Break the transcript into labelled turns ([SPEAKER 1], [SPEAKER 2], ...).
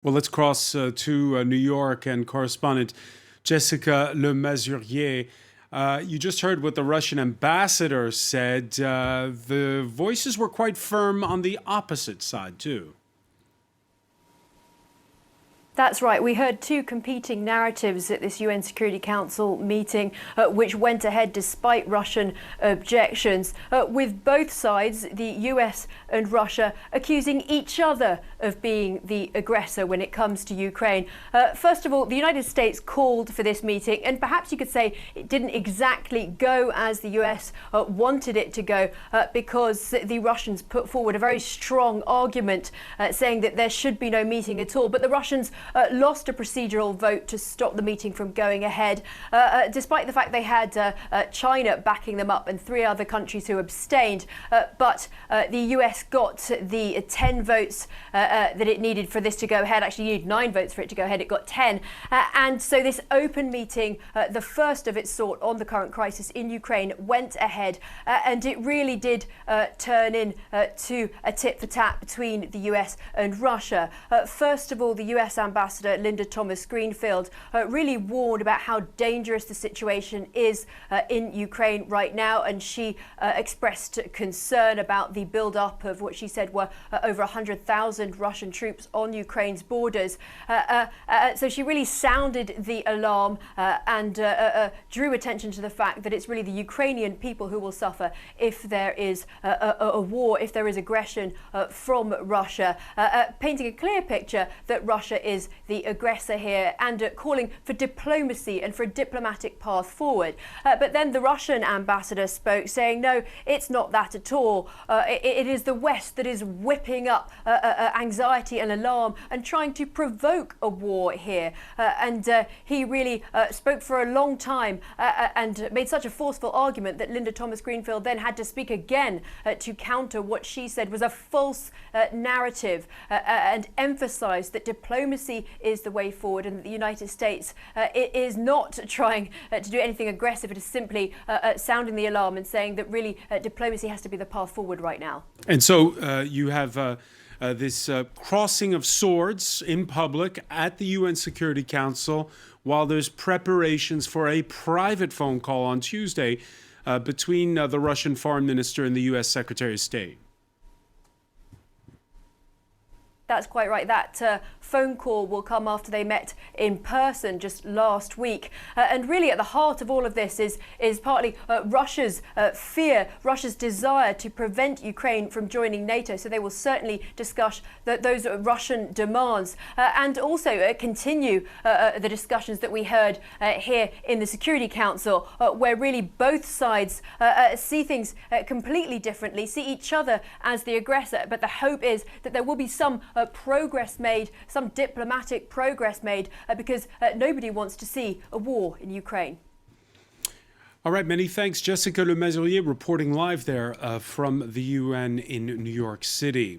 [SPEAKER 1] Well, let's cross to New York and correspondent Jessica Le Masurier. You just heard what the Russian ambassador said. The voices were quite firm on the opposite side, too.
[SPEAKER 2] That's right. We heard two competing narratives at this UN Security Council meeting, which went ahead despite Russian objections, with both sides, the US and Russia, accusing each other of being the aggressor when it comes to Ukraine. First of all, the United States called for this meeting, and perhaps you could say it didn't exactly go as the US wanted it to go, because the Russians put forward a very strong argument saying that there should be no meeting at all. But the Russians lost a procedural vote to stop the meeting from going ahead, despite the fact they had China backing them up and 3 other countries who abstained. But the US got the 10 votes that it needed for this to go ahead. Actually, you need 9 votes for it to go ahead. It got 10. And so this open meeting, the first of its sort on the current crisis in Ukraine, went ahead. And it really did turn in to a tit-for-tat between the US and Russia. First of all, the US ambassador Linda Thomas-Greenfield really warned about how dangerous the situation is in Ukraine right now, and she expressed concern about the build-up of what she said were over 100,000 Russian troops on Ukraine's borders. So she really sounded the alarm and drew attention to the fact that it's really the Ukrainian people who will suffer if there is a war, if there is aggression from Russia, painting a clear picture that Russia is the aggressor here, and calling for diplomacy and for a diplomatic path forward. But then the Russian ambassador spoke, saying, no, it's not that at all. It is the West that is whipping up anxiety and alarm and trying to provoke a war here. And he really spoke for a long time and made such a forceful argument that Linda Thomas-Greenfield then had to speak again to counter what she said was a false narrative, and emphasized that diplomacy is the way forward, and that the United States it is not trying to do anything aggressive. It is simply sounding the alarm and saying that really diplomacy has to be the path forward right now.
[SPEAKER 1] And so you have this crossing of swords in public at the UN Security Council, while there's preparations for a private phone call on Tuesday between the Russian foreign minister and the US Secretary of State.
[SPEAKER 2] That's quite right. That phone call will come after they met in person just last week. And really at the heart of all of this is partly Russia's fear, Russia's desire to prevent Ukraine from joining NATO. So they will certainly discuss those Russian demands and also continue the discussions that we heard here in the Security Council, where really both sides see things completely differently, see each other as the aggressor. But the hope is that there will be some progress made, some diplomatic progress made, because nobody wants to see a war in Ukraine.
[SPEAKER 1] All right, many thanks. Jessica Le Masurier reporting live there from the UN in New York City.